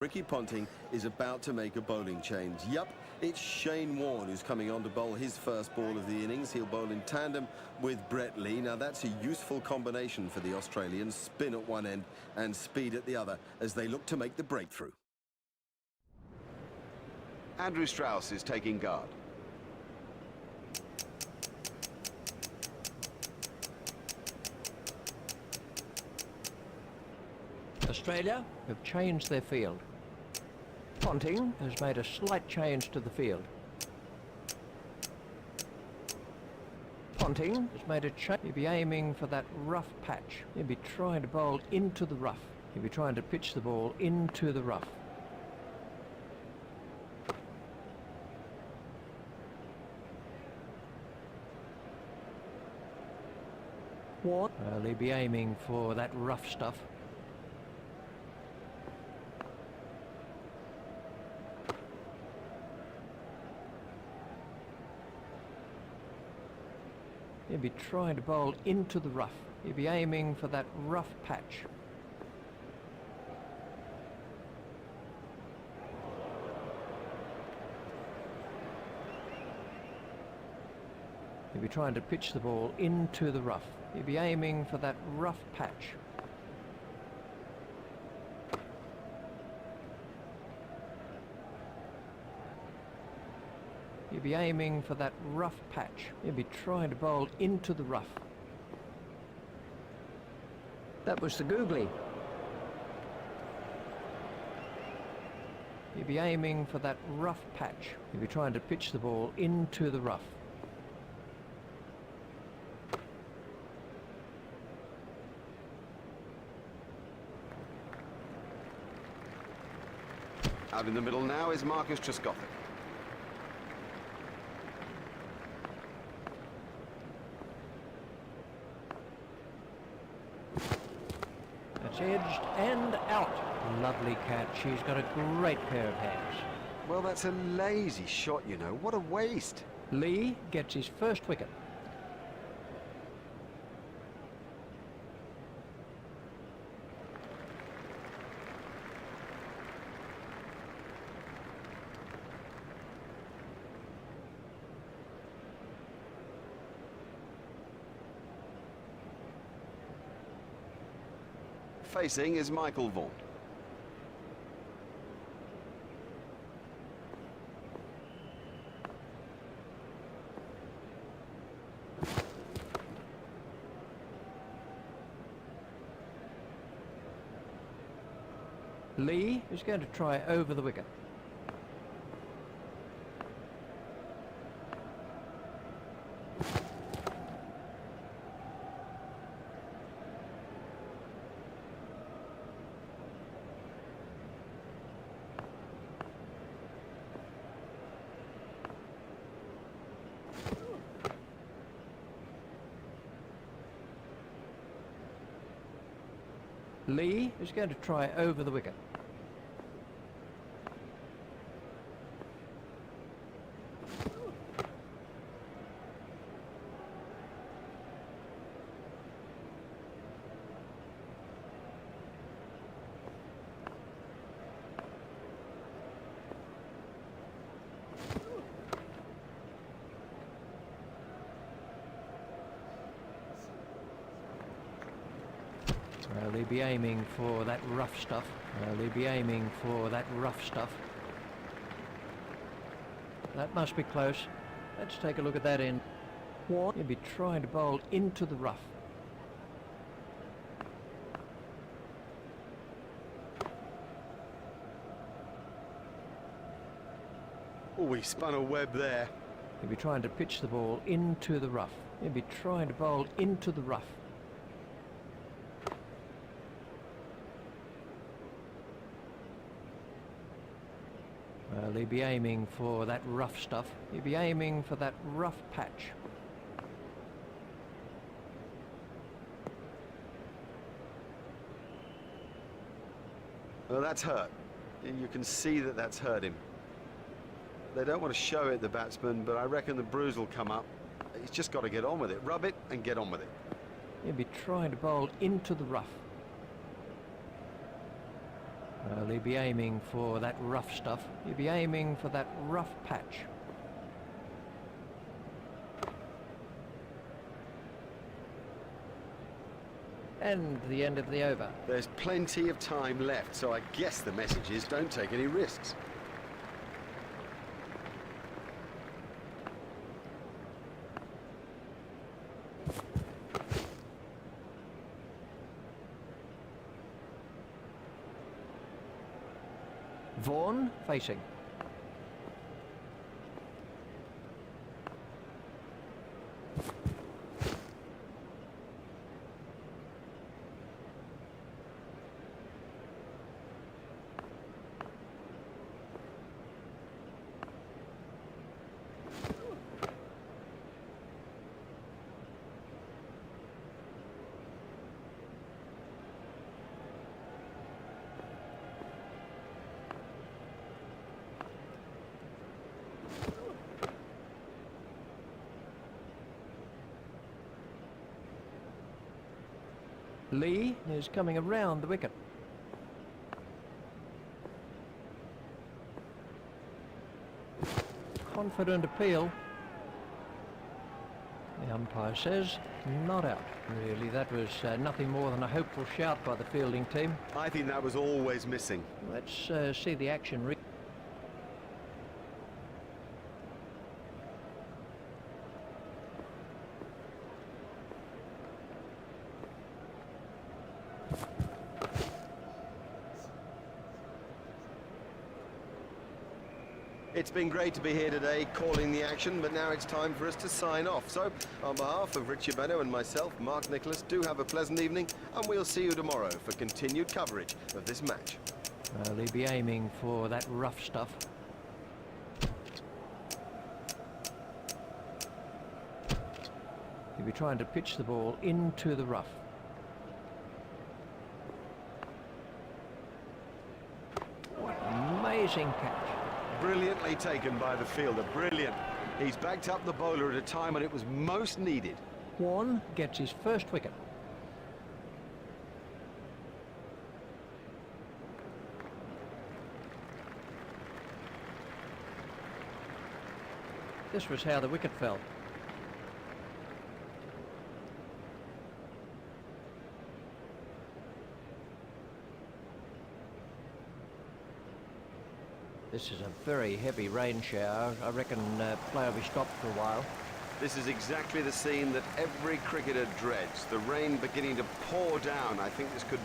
Ricky Ponting is about to make a bowling change. Yup, it's Shane Warne who's coming on to bowl his first ball of the innings. He'll bowl in tandem with Brett Lee. Now that's a useful combination for the Australians. Spin at one end and speed at the other as they look to make the breakthrough. Andrew Strauss is taking guard. Australia have changed their field. Ponting has made a slight change to the field. Ponting has made a change. He'll be aiming for that rough patch. He'll be trying to bowl into the rough. He'll be trying to pitch the ball into the rough. What? Well, he'll be aiming for that rough stuff. He'll be trying to bowl into the rough. He'll be aiming for that rough patch. He'll be trying to pitch the ball into the rough. He'll be aiming for that rough patch. He'll be aiming for that rough patch. He'll be trying to bowl into the rough. That was the googly. He'll be aiming for that rough patch. He'll be trying to pitch the ball into the rough. Out in the middle now is Marcus Trescothick. That's edged and out. Lovely catch. She's got a great pair of hands. Well, that's a lazy shot, you know. What a waste. Lee gets his first wicket. Facing is Michael Vaughan. Lee is going to try over the wicket. Lee is going to try over the wicket. Well, he'll be aiming for that rough stuff. Well, he'll be aiming for that rough stuff. That must be close. Let's take a look at that end. What? He'll be trying to bowl into the rough. Oh, he spun a web there. He'll be trying to pitch the ball into the rough. He'll be trying to bowl into the rough. Well, he'll be aiming for that rough stuff. He'll be aiming for that rough patch. Well, that's hurt. You can see that that's hurt him. They don't want to show it, the batsman, but I reckon the bruise will come up. He's just got to get on with it. Rub it and get on with it. He'll be trying to bowl into the rough. Well, he'll be aiming for that rough stuff. He'll be aiming for that rough patch. And the end of the over. There's plenty of time left, so I guess the message is don't take any risks. Warne facing. Lee is coming around the wicket. Confident appeal. The umpire says not out. Really, that was nothing more than a hopeful shout by the fielding team. I think that was always missing. Let's see the action. It's been great to be here today calling the action, but now it's time for us to sign off. So, on behalf of Richie Benno and myself, Mark Nicholas, do have a pleasant evening, and we'll see you tomorrow for continued coverage of this match. Well, he'll be aiming for that rough stuff. He'll be trying to pitch the ball into the rough. What an amazing catch. Brilliantly taken by the fielder, brilliant. He's backed up the bowler at a time when it was most needed. Warne gets his first wicket. This was how the wicket fell. This is a very heavy rain shower. I reckon play will be stopped for a while. This is exactly the scene that every cricketer dreads. The rain beginning to pour down. I think this could...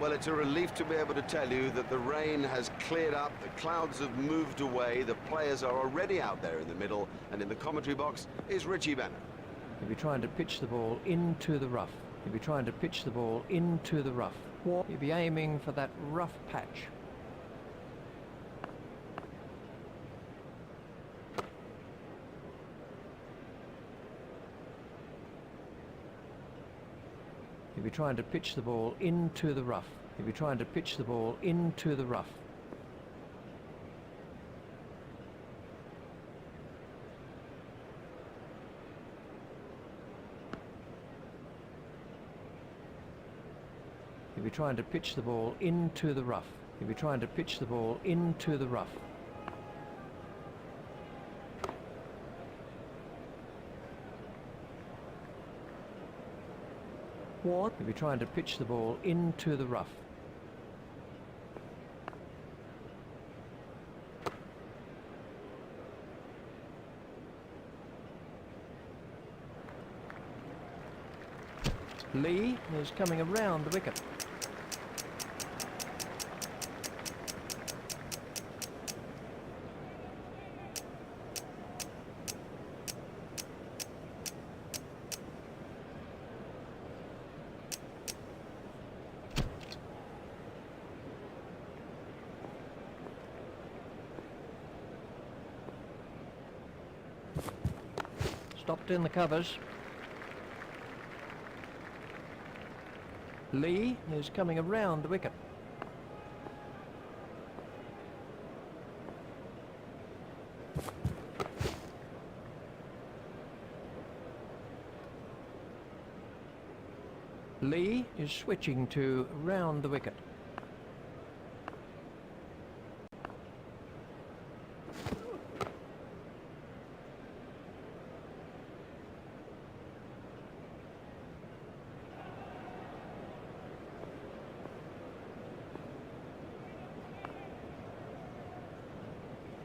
Well, it's a relief to be able to tell you that the rain has cleared up, the clouds have moved away, the players are already out there in the middle, and in the commentary box is Richie Benno. He'll be trying to pitch the ball into the rough. He'll be trying to pitch the ball into the rough. He'll be aiming for that rough patch. He'll be trying to pitch the ball into the rough. He'll be trying to pitch the ball into the rough. He'll be trying to pitch the ball into the rough. He'll be trying to pitch the ball into the rough. Warne will be trying to pitch the ball into the rough. Lee is coming around the wicket. Stopped in the covers. Lee is coming around the wicket. Lee is switching to round the wicket.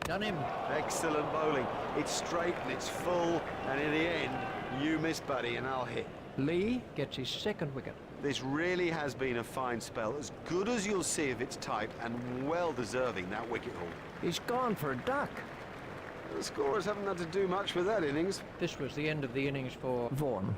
Done him. Excellent bowling. It's straight and it's full, and in the end, you miss, buddy, and I'll hit. Lee gets his second wicket. This really has been a fine spell, as good as you'll see of its type, and well deserving that wicket haul. He's gone for a duck. The scorers haven't had to do much with that innings. This was the end of the innings for Warne.